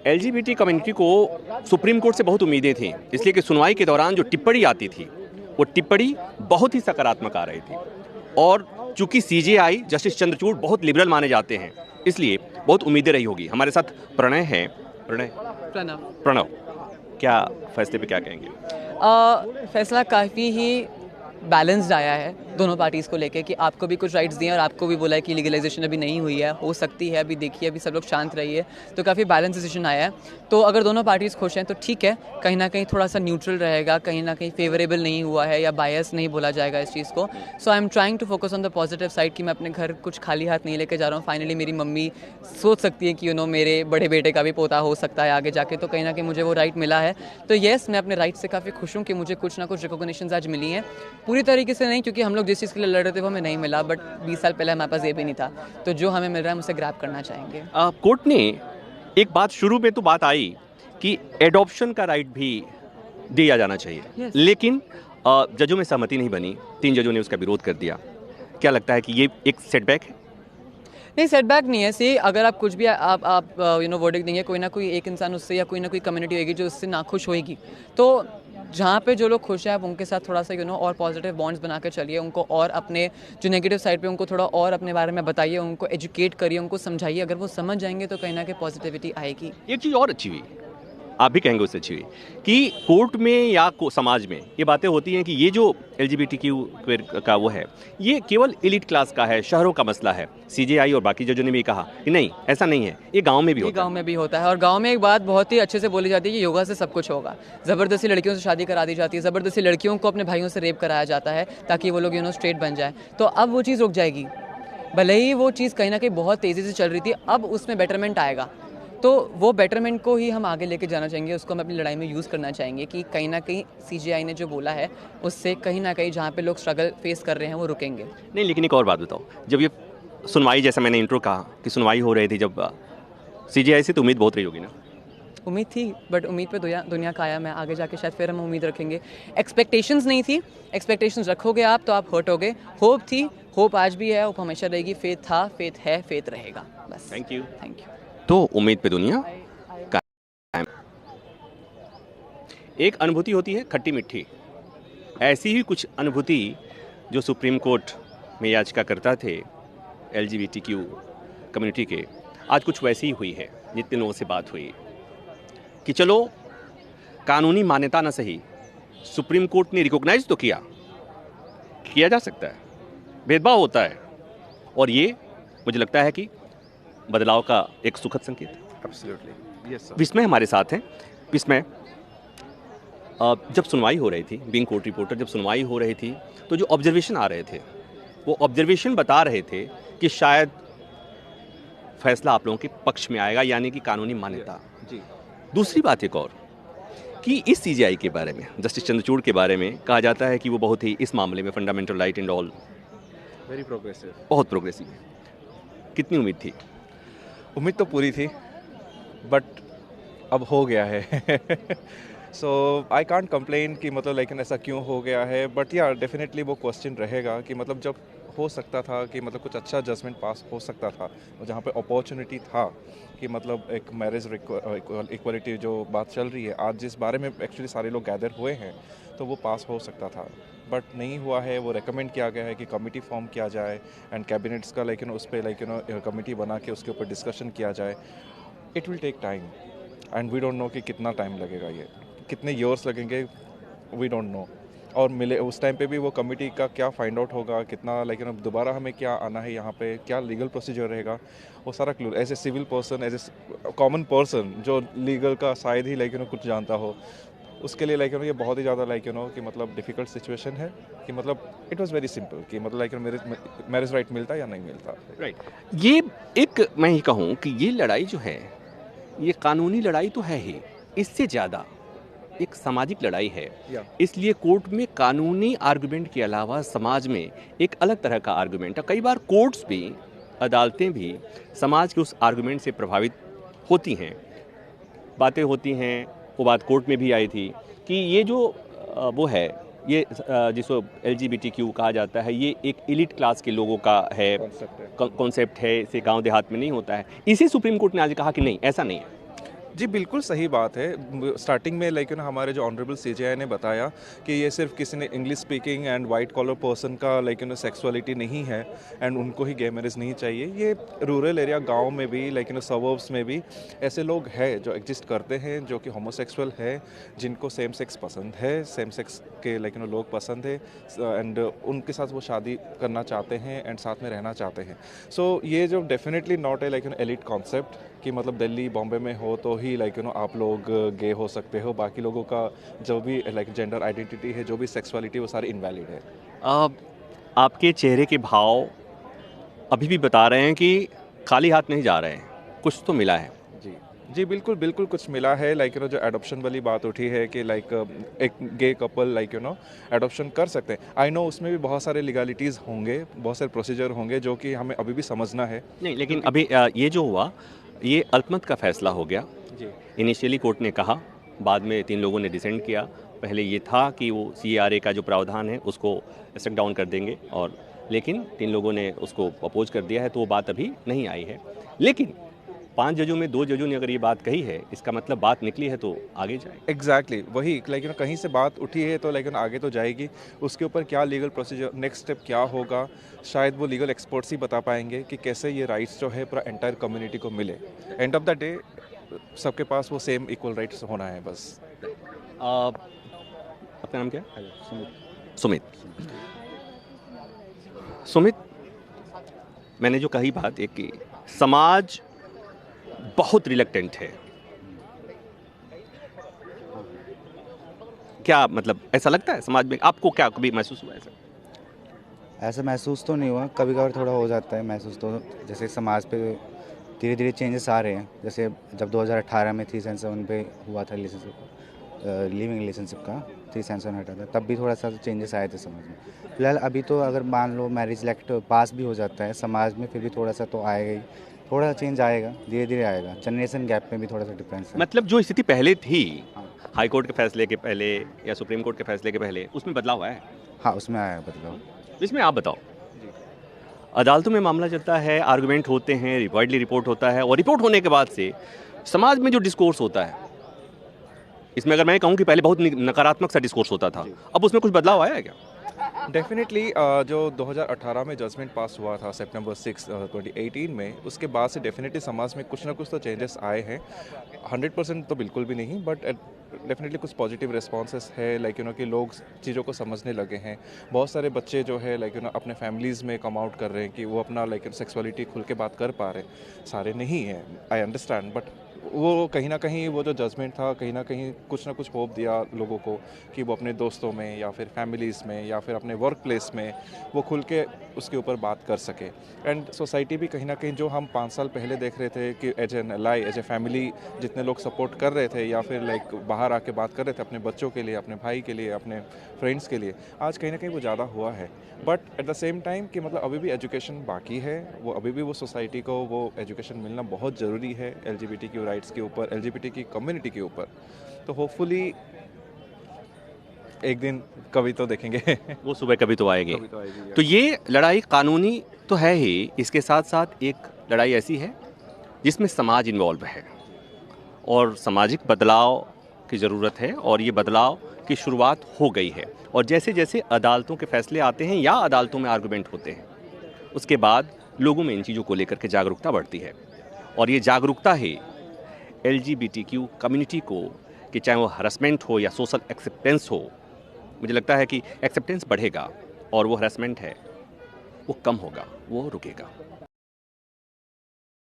LGBT community को supreme court से बहुत उम्मीदें थी, इसलिए कि सुनवाई के दौरान जो टिप्पणी आती थी वो टिप्पणी बहुत ही सकारात्मक आ रही थी। और चूंकि सीजेआई जस्टिस चंद्रचूड़ बहुत लिबरल माने जाते हैं, इसलिए बहुत उम्मीदें रही होगी। हमारे साथ प्रणय है। प्रणव, क्या फैसले पे क्या कहेंगे? फैसला काफ़ी ही बैलेंस्ड आया है दोनों पार्टीज़ को लेके कि आपको भी कुछ राइट्स दिए और आपको भी बोला है कि लीगलाइजेशन अभी नहीं हुई है, हो सकती है, अभी देखिए, अभी सब लोग शांत रहिए। तो काफ़ी बैलेंस डिसीजन आया है। तो अगर दोनों पार्टीज़ खुश हैं तो ठीक है, कहीं ना कहीं थोड़ा सा न्यूट्रल रहेगा, कहीं ना कहीं फेवरेबल नहीं हुआ है या बायस नहीं बोला जाएगा इस चीज़ को। So I am trying to focus on the positive side कि मैं अपने घर कुछ खाली हाथ नहीं लेके जा रहा हूँ। फाइनली मेरी मम्मी सोच सकती है कि मेरे बड़े बेटे का भी पोता हो सकता है आगे जाके, तो कहीं ना कहीं मुझे वो राइट मिला है। तो येस, मैं अपने राइट से काफ़ी खुश हूँ कि मुझे कुछ ना कुछ रिकॉग्निशन आज मिली हैं। पूरी तरीके से नहीं, क्योंकि हम लोग जिस चीज़ के लिए लड़ रहे थे वो हमें नहीं मिला, बट 20 साल पहले हमारे पास ये भी नहीं था। तो जो हमें मिल रहा है हम उसे ग्रैब करना चाहेंगे। कोर्ट ने एक बात, शुरू में तो बात आई कि एडॉप्शन का राइट भी दिया जाना चाहिए, Yes. लेकिन जजों में सहमति नहीं बनी, 3 जजों ने उसका विरोध कर दिया। क्या लगता है कि ये एक सेटबैक है? नहीं, सेटबैक नहीं है। सी, अगर आप कुछ भी आप वर्डिक्ट देंगे, कोई ना कोई एक इंसान उससे या कोई ना कोई कम्युनिटी होगी जो उससे नाखुश होगी। तो जहाँ पे जो लोग खुश हैं आप उनके साथ थोड़ा सा और पॉजिटिव बॉन्ड्स बना के चलिए, उनको और अपने जो नेगेटिव साइड पे उनको थोड़ा और अपने बारे में बताइए, उनको एजुकेट करिए, उनको समझाइए। अगर वो समझ जाएंगे तो कहीं ना कहीं पॉजिटिविटी आएगी। एक चीज़ और अच्छी हुई, आप भी कहेंगे उससे अच्छी हुई, कि कोर्ट में या समाज में ये बातें होती हैं कि ये जो LGBTQ का वो है, ये केवल एलिट क्लास का है, शहरों का मसला है। सीजेआई और बाकी जजों ने भी कहा कि नहीं, ऐसा नहीं है, ये गांव में भी होता है। गांव में भी होता है। और गांव में एक बात बहुत ही अच्छे से बोली जाती है कि योगा से सब कुछ होगा। ज़बरदस्ती लड़कियों से शादी करा दी जाती है, ज़बरदस्ती लड़कियों को अपने भाइयों से रेप कराया जाता है ताकि वो लोग स्ट्रेट बन जाए। तो अब वो चीज़ रुक जाएगी। भले ही वो चीज़ कहीं ना कहीं बहुत तेज़ी से चल रही थी, अब उसमें बेटरमेंट आएगा। तो वो बेटरमेंट को ही हम आगे लेके जाना चाहेंगे, उसको हम अपनी लड़ाई में यूज़ करना चाहेंगे कि कहीं ना कहीं सीजेआई ने जो बोला है उससे कहीं ना कहीं जहाँ पे लोग स्ट्रगल फेस कर रहे हैं वो रुकेंगे। नहीं, लेकिन एक और बात बताओ, जब ये सुनवाई, जैसा मैंने इंट्रो कहा कि सुनवाई हो रही थी, जब सीजेआई से तो उम्मीद बहुत रही होगी ना? उम्मीद थी, बट उम्मीद पे दुनिया कायम है। आगे जाके शायद फिर हम उम्मीद रखेंगे। एक्सपेक्टेशंस नहीं थी, एक्सपेक्टेशंस रखोगे आप तो आप हर्ट होगे। होप थी, होप आज भी है, होप हमेशा रहेगी। फेथ था, फेथ है, फेथ रहेगा। बस। Thank you. Thank you. तो उम्मीद पे दुनिया कायम। एक अनुभूति होती है खट्टी मीठी, ऐसी ही कुछ अनुभूति जो सुप्रीम कोर्ट में याचिकाकर्ता थे LGBTQ कम्युनिटी के, आज कुछ वैसी ही हुई है। जितने लोगों से बात हुई कि चलो कानूनी मान्यता न सही, सुप्रीम कोर्ट ने रिकॉग्नाइज तो किया जा सकता है, भेदभाव होता है, और ये मुझे लगता है कि बदलाव का एक सुखद संकेत है। Absolutely, yes sir. विस्मय हमारे साथ हैं। विस्मय, जब सुनवाई हो रही थी, बीइंग कोर्ट रिपोर्टर, जब सुनवाई हो रही थी तो जो ऑब्जर्वेशन आ रहे थे, वो ऑब्जर्वेशन बता रहे थे कि शायद फैसला आप लोगों के पक्ष में आएगा, यानी कि कानूनी मान्यता। जी। दूसरी बात एक और, कि इस सीजेआई के बारे में, जस्टिस चंद्रचूड़ के बारे में कहा जाता है कि वो बहुत ही, इस मामले में fundamental right and all, very progressive, बहुत प्रोग्रेसिव है। कितनी उम्मीद थी? उम्मीद तो पूरी थी, बट अब हो गया है। सो आई कांट कंप्लेन कि मतलब लेकिन ऐसा क्यों हो गया है, बट या डेफिनेटली वो क्वेश्चन रहेगा कि मतलब जब हो सकता था कि मतलब कुछ अच्छा जजमेंट पास हो सकता था, और जहाँ पे अपॉर्चुनिटी था कि मतलब एक मैरिज इक्वलिटी जो बात चल रही है आज, जिस बारे में एक्चुअली सारे लोग गैदर हुए हैं, तो वो पास हो सकता था, बट नहीं हुआ है। वो रेकमेंड किया गया है कि कमेटी फॉर्म किया जाए एंड कैबिनेट्स का लेकिन उस पर कमेटी बना के उसके ऊपर डिस्कशन किया जाए। It will take time and we don't know कि कितना टाइम लगेगा, ये कितने ईयर्स लगेंगे, वी डोंट नो। और मिले उस टाइम पे भी वो कमेटी का क्या फाइंड आउट होगा, कितना लेकिन अब दोबारा हमें क्या आना है यहाँ पे, क्या लीगल प्रोसीजर रहेगा, वो सारा clue as a civil person, as a common person जो लीगल का शायद ही कुछ जानता हो, उसके लिए ये बहुत ही ज़्यादा कि मतलब डिफ़िकल्ट सिचुएशन है कि मतलब इट वाज वेरी सिंपल कि मतलब मैरिज राइट मिलता या नहीं मिलता। राइट। ये एक, मैं ही कहूँ कि ये लड़ाई जो है, ये कानूनी लड़ाई तो है ही, इससे ज़्यादा एक सामाजिक लड़ाई है। इसलिए कोर्ट में कानूनी आर्गुमेंट के अलावा समाज में एक अलग तरह का आर्गुमेंट है। कई बार कोर्ट्स भी, अदालतें भी समाज के उस आर्गुमेंट से प्रभावित होती हैं, बातें होती हैं। वो बात कोर्ट में भी आई थी कि ये जो वो है, ये जिसको LGBTQ कहा जाता है, ये एक एलिट क्लास के लोगों का है, कॉन्सेप्ट है, इसे गांव देहात में नहीं होता है। इसी सुप्रीम कोर्ट ने आज कहा कि नहीं, ऐसा नहीं है। जी, बिल्कुल सही बात है। स्टार्टिंग में लाइक हमारे जो ऑनरेबल सीजेआई ने बताया कि ये सिर्फ किसी ने English speaking and white collar person का लाइक सेक्सुअलिटी नहीं है एंड उनको ही गे मैरिज नहीं चाहिए। ये रूरल एरिया गांव में भी लाइक सबर्ब्स में भी ऐसे लोग हैं जो एग्जिस्ट करते हैं, जो कि होमोसेक्सुअल है, जिनको सेम सेक्स पसंद है, सेम सेक्स के लाइक लोग पसंद है एंड उनके साथ वो शादी करना चाहते हैं एंड साथ में रहना चाहते हैं। सो ये जो definitely not a like elite concept कि मतलब दिल्ली बॉम्बे में हो तो ही लाइक आप लोग गे हो सकते हो, बाकी लोगों का जो भी लाइक जेंडर आइडेंटिटी है, जो भी सेक्सुअलिटी, वो सारी इनवैलिड है। अब आपके चेहरे के भाव अभी भी बता रहे हैं कि खाली हाथ नहीं जा रहे हैं, कुछ तो मिला है। जी जी, बिल्कुल बिल्कुल कुछ मिला है। लाइक जो एडॉप्शन वाली बात उठी है कि लाइक एक गे कपल लाइक एडॉप्शन कर सकते हैं। आई नो उसमें भी बहुत सारे लीगलिटीज़ होंगे, बहुत सारे प्रोसीजर होंगे जो कि हमें अभी भी समझना है। नहीं, लेकिन अभी ये जो हुआ, ये अल्पमत का फैसला हो गया। जी इनिशियली कोर्ट ने कहा, बाद में 3 लोगों ने डिसेंट किया। पहले ये था कि वो सीएआरए का जो प्रावधान है उसको स्ट्रक डाउन कर देंगे, और लेकिन 3 लोगों ने उसको अपोज कर दिया है, तो वो बात अभी नहीं आई है। लेकिन 5 जजों में 2 जजों ने अगर ये बात कही है, इसका मतलब बात निकली है तो आगे जाए। एग्जैक्टली वही लाइक कहीं से बात उठी है तो लाइक आगे तो जाएगी। उसके ऊपर क्या लीगल प्रोसीजर, नेक्स्ट स्टेप क्या होगा, शायद वो लीगल एक्सपर्ट्स ही बता पाएंगे कि कैसे ये राइट्स जो है पूरा एंटायर कम्युनिटी को मिले। एंड ऑफ द डे सबके पास वो सेम इक्वल राइट्स होना है बस। आपका नाम क्या है? सुमित। सुमित, मैंने जो कही बात एक कि समाज बहुत रिलक्टेंट है, क्या मतलब ऐसा लगता है समाज में? आपको क्या कभी महसूस हुआ ऐसा? ऐसा महसूस तो नहीं हुआ, कभी कभार थोड़ा हो जाता है महसूस। तो जैसे समाज पे धीरे धीरे चेंजेस आ रहे हैं। जैसे जब 2018 में 377 पे हुआ था रिलेशनशिप, लिविंग रिलेशनशिप का 377 हटा था, तब भी थोड़ा सा चेंजेस आए थे समाज में। फिलहाल अभी तो अगर मान लो मैरिज एक्ट पास भी हो जाता है समाज में, फिर भी थोड़ा सा तो आएगा ही, थोड़ा चेंज आएगा, धीरे धीरे आएगा। जनरेशन गैप में भी थोड़ा सा डिफरेंस है। मतलब जो स्थिति पहले थी, हाई कोर्ट के फैसले के पहले या सुप्रीम कोर्ट के फैसले के पहले, उसमें बदलाव आया है? हाँ, उसमें आया बदलाव। इसमें आप बताओ। अदालतों में मामला चलता है, आर्गुमेंट होते हैं, वाइडली रिपोर्ट होता है, और रिपोर्ट होने के बाद से समाज में जो डिस्कोर्स होता है, इसमें अगर मैं कहूँ कि पहले बहुत नकारात्मक सा डिस्कोर्स होता था, अब उसमें कुछ बदलाव आया है क्या? डेफिनेटली जो 2018 में जजमेंट पास हुआ था सितंबर 6, 2018 में, उसके बाद से डेफिनेटली समाज में कुछ ना कुछ तो चेंजेस आए हैं। 100% तो बिल्कुल भी नहीं, बट डेफिनेटली कुछ पॉजिटिव रिस्पॉन्सेस है। लाइक कि लोग चीज़ों को समझने लगे हैं। बहुत सारे बच्चे जो है लाइक अपने फैमिलीज़ में कम आउट कर रहे हैं कि वो अपना लाइक सेक्सुअलिटी खुल के बात कर पा रहे हैं। सारे नहीं हैं, आई अंडरस्टैंड, बट वो कहीं ना कहीं वो जो जजमेंट था, कहीं ना कहीं कुछ ना कुछ होप दिया लोगों को कि वो अपने दोस्तों में या फिर फैमिलीज़ में या फिर अपने वर्क प्लेस में वो खुल के उसके ऊपर बात कर सके। एंड सोसाइटी भी कहीं ना कहीं, जो हम 5 साल पहले देख रहे थे कि as an ally, as a family जितने लोग सपोर्ट कर रहे थे या फिर लाइक बाहर आके बात कर रहे थे अपने बच्चों के लिए, अपने भाई के लिए, अपने फ्रेंड्स के लिए, आज कहीं ना कहीं वो ज़्यादा हुआ है। But at the same time कि मतलब अभी भी एजुकेशन बाकी है, वो अभी भी वो सोसाइटी को वो एजुकेशन मिलना बहुत ज़रूरी है LGBTQ राइट्स के ऊपर, LGBT कम्युनिटी के ऊपर। तो होपफुली एक दिन कभी तो देखेंगे। वो सुबह कभी तो आएगी। कभी तो आएगी। तो ये लड़ाई कानूनी तो है ही, इसके साथ साथ एक लड़ाई ऐसी है जिसमें समाज इन्वॉल्व है और सामाजिक बदलाव की ज़रूरत है, और ये बदलाव की शुरुआत हो गई है। और जैसे जैसे अदालतों के फैसले आते हैं या अदालतों में आर्गुमेंट होते हैं, उसके बाद लोगों में इन चीज़ों को लेकर के जागरूकता बढ़ती है, और ये जागरूकता ही LGBTQ कम्युनिटी को, कि चाहे वो हरासमेंट हो या सोशल एक्सेप्टेंस हो, मुझे लगता है कि एक्सेप्टेंस बढ़ेगा और वो हरासमेंट है वो कम होगा, वो रुकेगा।